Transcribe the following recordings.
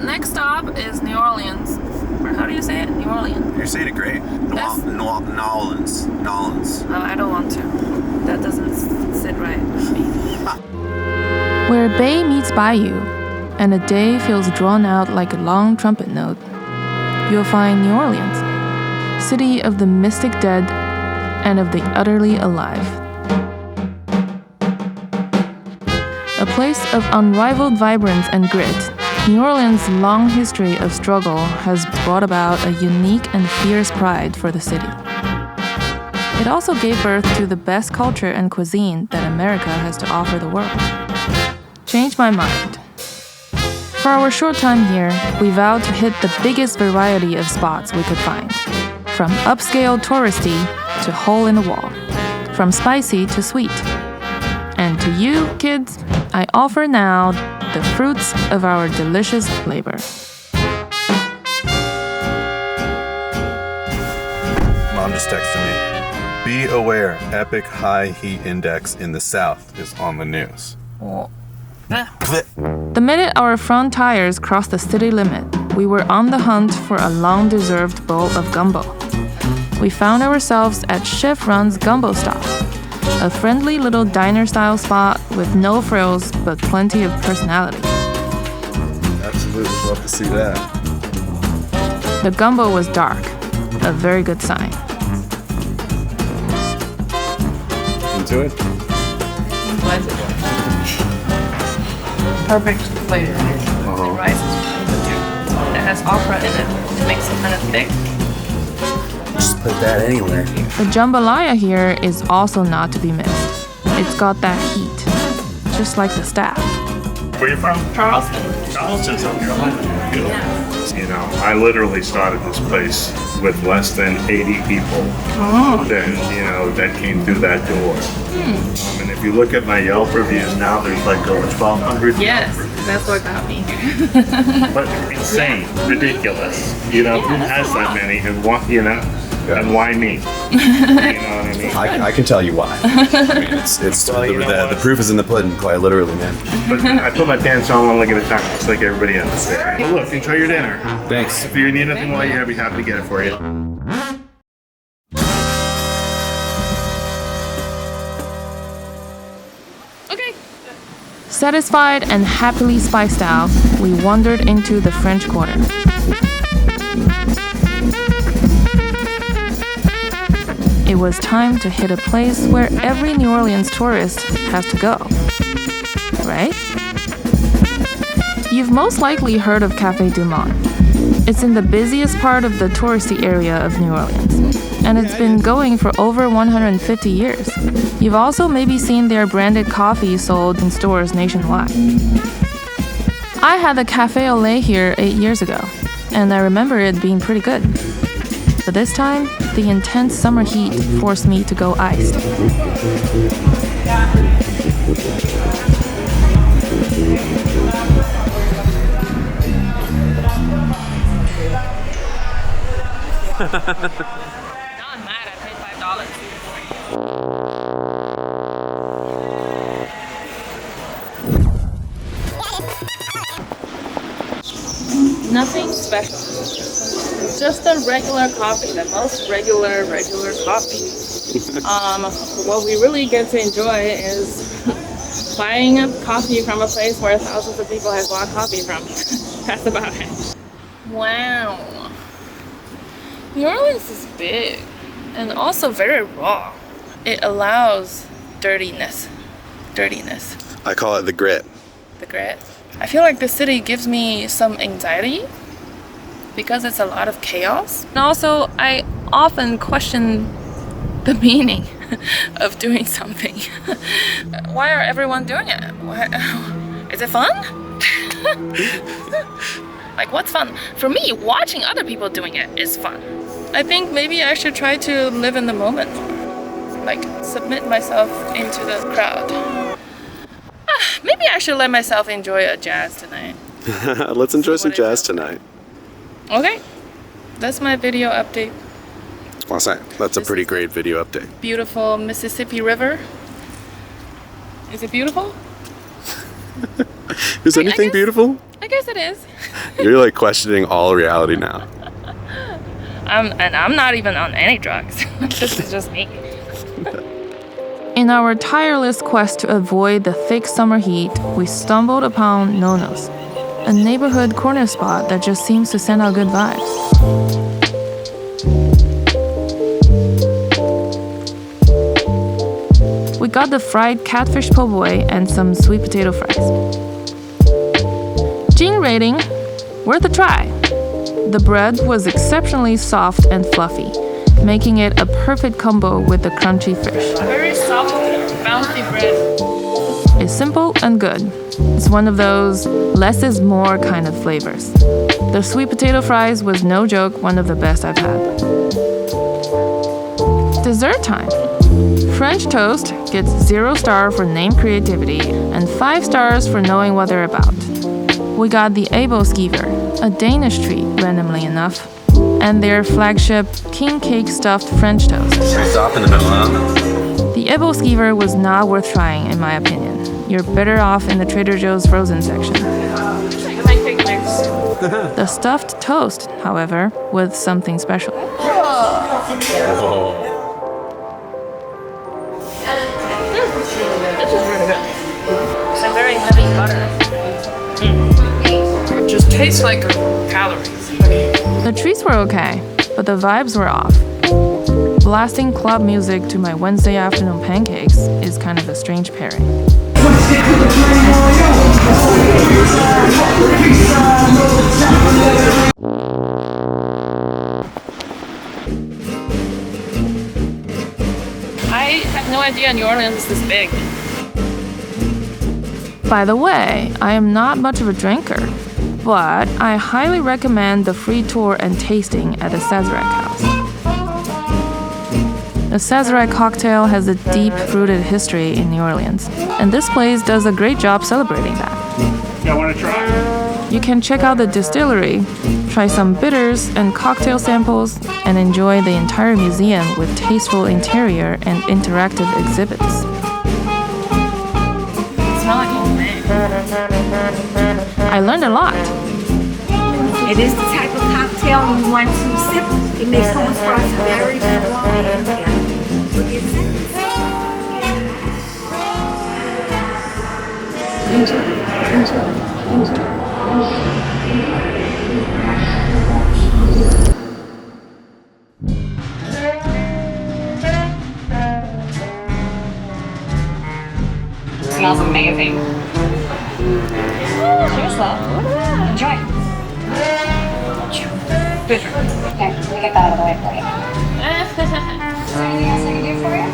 next stop is New Orleans. Or how do you say it? New Orleans. You're saying it great. Nolans. No, I don't want to. That doesn't sit right with me. Where bay meets bayou, and a day feels drawn out like a long trumpet note, you'll find New Orleans, city of the mystic dead and of the utterly alive. A place of unrivaled vibrance and grit, New Orleans' long history of struggle has brought about a unique and fierce pride for the city. It also gave birth to the best culture and cuisine that America has to offer the world. Change my mind. For our short time here, we vowed to hit the biggest variety of spots we could find, from upscale touristy to hole in the wall, from spicy to sweet. And to you, kids, I offer now the fruits of our delicious labor. Mom just texted me. Be aware, epic high heat index in the south is on the news. The minute our front tires crossed the city limit, we were on the hunt for a long-deserved bowl of gumbo. We found ourselves at Chef Run's Gumbo Stop, a friendly little diner-style spot with no frills but plenty of personality. Absolutely love to see that. The gumbo was dark, a very good sign. Into it? Perfect flavor. The rice is good. It has okra in it to make it kind of thick. Just put that anywhere. The jambalaya here is also not to be missed. It's got that heat, just like the staff. Where you from? Charleston. Charleston, South Carolina. You know, I literally started this place with less than 80 people. That came through that door. And if you look at my Yelp reviews now, there's like over 1,200. Yes, that's what got me. But insane, ridiculous. Who has that many and what, and why me? You know what I mean? I can tell you why. The proof is in the pudding, quite literally, man. But I put my pants on one leg at a time, just like everybody else. Well, look, enjoy your dinner. Thanks. If you need anything while you're here, I'd be happy to get it for you. Okay. Satisfied and happily spiced out, we wandered into the French Quarter. It was time to hit a place where every New Orleans tourist has to go, right? You've most likely heard of Café du Monde. It's in the busiest part of the touristy area of New Orleans, and it's been going for over 150 years. You've also maybe seen their branded coffee sold in stores nationwide. I had the Café Aulait here 8 years ago, and I remember it being pretty good. But this time, the intense summer heat forced me to go iced. Now I'm mad I paid $5. Nothing special. Just a regular coffee, the most regular coffee. What we really get to enjoy is buying a coffee from a place where thousands of people have bought coffee from. That's about it. Wow. New Orleans is big and also very raw. It allows dirtiness. I call it the grit. The grit. I feel like the city gives me some anxiety because it's a lot of chaos. And also, I often question the meaning of doing something. Why are everyone doing it? Is it fun? Like, what's fun? For me, watching other people doing it is fun. I think maybe I should try to live in the moment more. Like, submit myself into the crowd. Maybe I should let myself enjoy a jazz tonight. Let's enjoy some jazz tonight. Okay, that's my video update. That's a pretty great video update. Beautiful Mississippi River. Is it beautiful? Is anything beautiful? I guess it is. You're like questioning all reality now. I'm not even on any drugs. This is just me. In our tireless quest to avoid the thick summer heat, we stumbled upon Nonno's, a neighborhood corner spot that just seems to send out good vibes. We got the fried catfish po' boy and some sweet potato fries. Jing rating, worth a try. The bread was exceptionally soft and fluffy, making it a perfect combo with the crunchy fish. Very soft, bouncy bread. It's simple and good. It's one of those less is more kind of flavors. The sweet potato fries was no joke one of the best I've had. Dessert time. French toast gets 0 star for name creativity and 5 stars for knowing what they're about. We got the aulait, a Danish treat randomly enough, and their flagship king cake stuffed French toast. Stop in the middle, huh? The aulait was not worth trying in my opinion. You're better off in the Trader Joe's frozen section. The stuffed toast, however, was something special. Whoa. This is really good. It's a very heavy butter. It just tastes like calories. The treats were okay, but the vibes were off. Blasting club music to my Wednesday afternoon pancakes is kind of a strange pairing. I had no idea New Orleans is this big. By the way, I am not much of a drinker, but I highly recommend the free tour and tasting at the Sazerac House. The Sazerac cocktail has a deep-rooted history in New Orleans, and this place does a great job celebrating that. Y'all want to try? You can check out the distillery, try some bitters and cocktail samples, and enjoy the entire museum with tasteful interior and interactive exhibits. Smell like homemade. I learned a lot. It is the type of cocktail you want to sip. It makes someone's fries very warm and look at It smells amazing. Cheers, love. Enjoy. Okay, let me get that out of the way for you. Is there anything else I can do for you?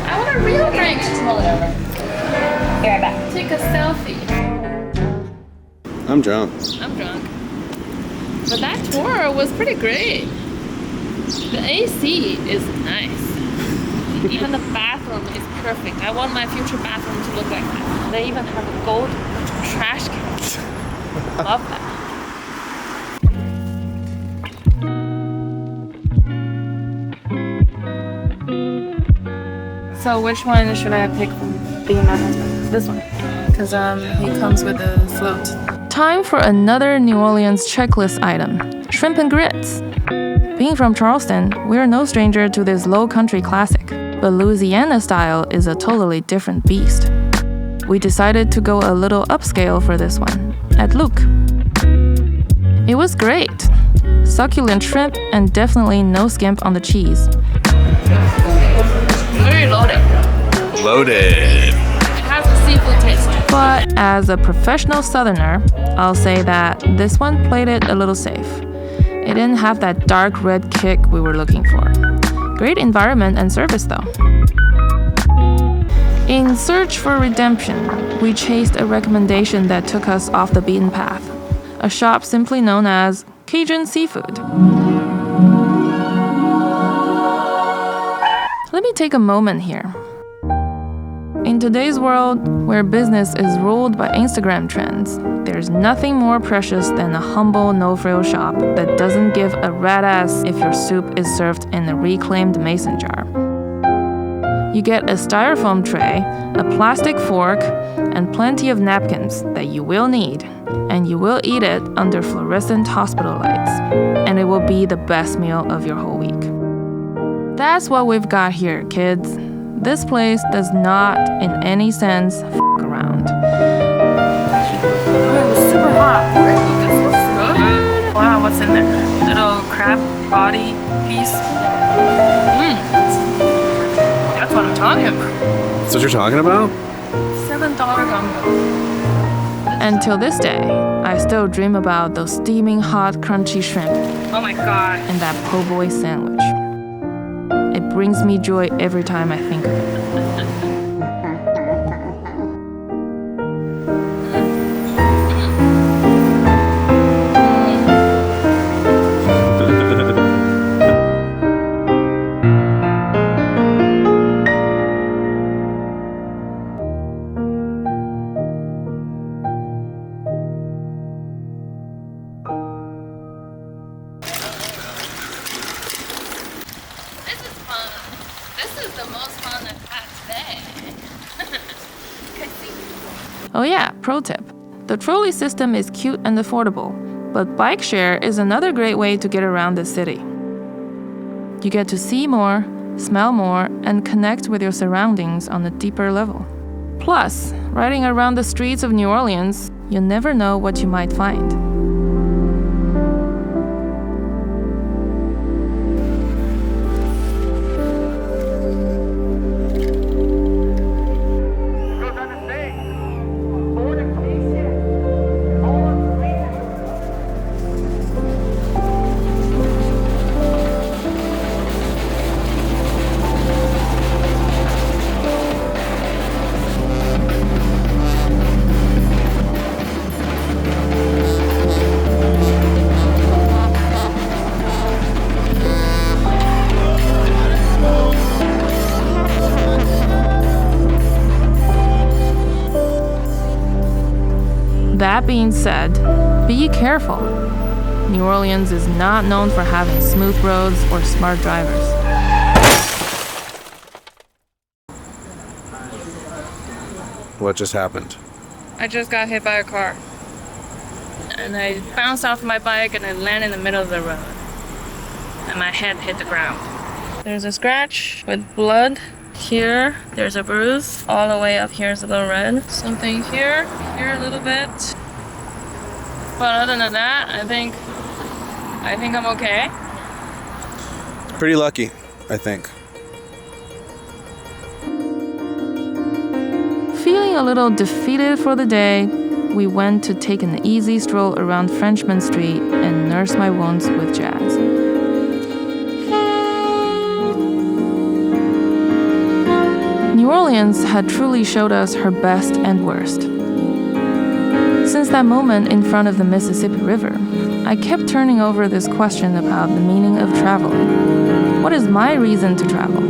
I want a real drink. Just roll it over. Be right back. Take a selfie. I'm drunk. I'm drunk. But that tour was pretty great. The AC is nice. Even the bathroom is perfect. I want my future bathroom to look like that. They even have a gold trash can. Love that. So which one should I pick from being my husband? This one. Because he comes with a float. Time for another New Orleans checklist item, shrimp and grits. Being from Charleston, we're no stranger to this low country classic, but Louisiana style is a totally different beast. We decided to go a little upscale for this one, at Luke. It was great. Succulent shrimp and definitely no skimp on the cheese. Very loaded. Loaded. It has a seafood taste. But as a professional southerner, I'll say that this one played it a little safe. It didn't have that dark red kick we were looking for. Great environment and service though. In search for redemption, we chased a recommendation that took us off the beaten path. A shop simply known as Cajun Seafood. Let me take a moment here. In today's world, where business is ruled by Instagram trends, there's nothing more precious than a humble no-frill shop that doesn't give a rat ass if your soup is served in a reclaimed mason jar. You get a styrofoam tray, a plastic fork, and plenty of napkins that you will need, and you will eat it under fluorescent hospital lights, and it will be the best meal of your whole week. That's what we've got here, kids. This place does not, in any sense, f*** around. It was super hot. Wow, what's in there? Little crab body piece. That's what I'm talking about. That's what you're talking about? $7 gumbo. Until this day, I still dream about those steaming hot crunchy shrimp. Oh my god. And that po' boy sandwich. It brings me joy every time I think of it. Oh yeah, pro tip. The trolley system is cute and affordable, but bike share is another great way to get around the city. You get to see more, smell more, and connect with your surroundings on a deeper level. Plus, riding around the streets of New Orleans, you never know what you might find. That being said, be careful. New Orleans is not known for having smooth roads or smart drivers. What just happened? I just got hit by a car. And I bounced off my bike and I landed in the middle of the road. And my head hit the ground. There's a scratch with blood. Here, there's a bruise. All the way up here is a little red. Something here a little bit. But other than that, I think I'm okay. Pretty lucky, I think. Feeling a little defeated for the day, we went to take an easy stroll around Frenchman Street and nurse my wounds with jazz. New Orleans had truly showed us her best and worst. Since that moment in front of the Mississippi River, I kept turning over this question about the meaning of travel. What is my reason to travel?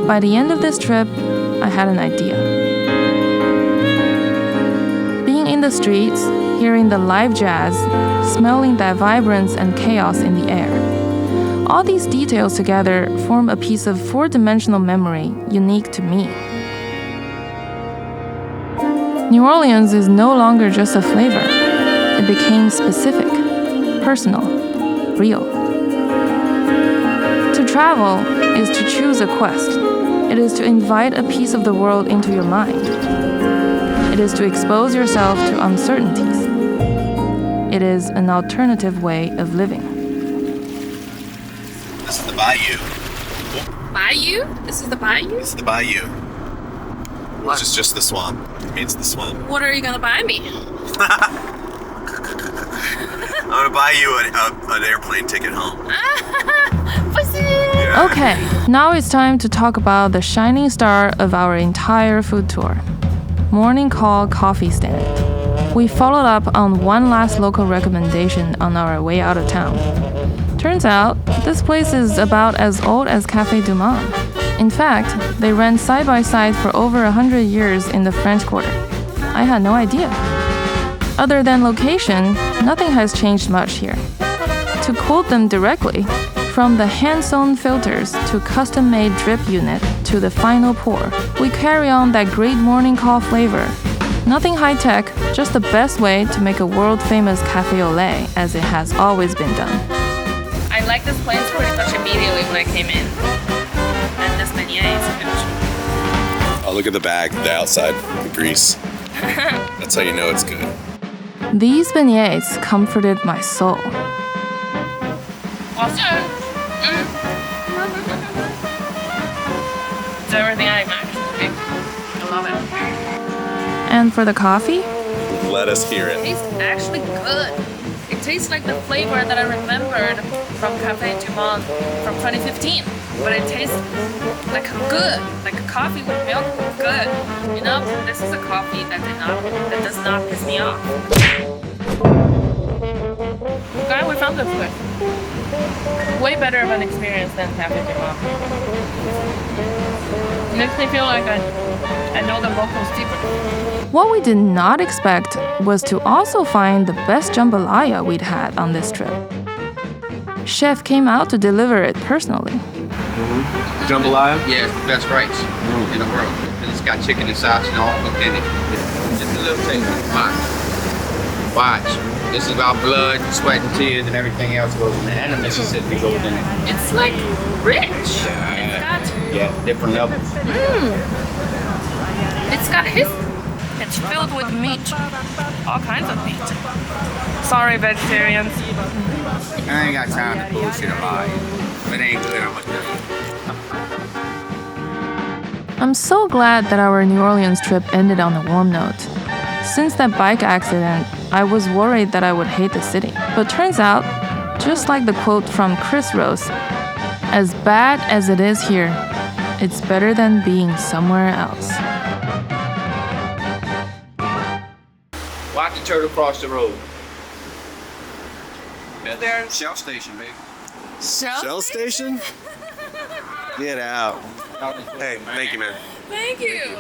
By the end of this trip, I had an idea. Being in the streets, hearing the live jazz, smelling that vibrance and chaos in the air. All these details together form a piece of four-dimensional memory unique to me. New Orleans is no longer just a flavor. It became specific, personal, real. To travel is to choose a quest. It is to invite a piece of the world into your mind. It is to expose yourself to uncertainties. It is an alternative way of living. This is the bayou. Bayou? This is the bayou? This is the bayou. Which is just the swamp. It means the swamp. What are you gonna buy me? I'm gonna buy you an airplane ticket home. Yeah. Okay, now it's time to talk about the shining star of our entire food tour. Morning Call Coffee Stand. We followed up on one last local recommendation on our way out of town. Turns out, this place is about as old as Café du Monde. In fact, they ran side by side for over 100 years in the French Quarter. I had no idea. Other than location, nothing has changed much here. To quote them directly, From the hand-sewn filters to custom-made drip unit to the final pour, we carry on that great morning call flavor. Nothing high-tech, just the best way to make a world-famous cafe au lait as it has always been done. I like this place pretty much immediately when I came in. And this beignet is good. Oh, look at the bag, the outside, the grease. That's how you know it's good. These beignets comforted my soul. Awesome. It's everything I imagined. I love it. And for the coffee? Let us hear It it. tastes actually good. It tastes like the flavor that I remembered from Cafe du Monde from 2015. But it tastes like good, like a coffee with milk, good. You know, this is a coffee that does not piss me off. Glad we found this place. Way better of an experience than Cafe du Monde. Makes me feel like I know the locals deeper. What we did not expect was to also find the best jambalaya we'd had on this trip. Chef came out to deliver it personally. Jambalaya? Yeah, it's the best rice in the world. And it's got chicken and sausage and all cooked in it. Just a little taste. Watch. This is about blood, sweat, and tears, and everything else goes in there. And the Mississippi goes in it. It's like rich. Yeah, different levels. It's got history. It's filled with meat. All kinds of meat. Sorry, vegetarians. I ain't got time to bullshit about it. If it ain't good, I'm gonna tell you. I'm so glad that our New Orleans trip ended on a warm note. Since that bike accident, I was worried that I would hate the city. But turns out, just like the quote from Chris Rose, as bad as it is here, it's better than being somewhere else. Watch the turtle cross the road. There's Shell station, baby. Shell station? Get out. Hey, thank you, man. Thank you.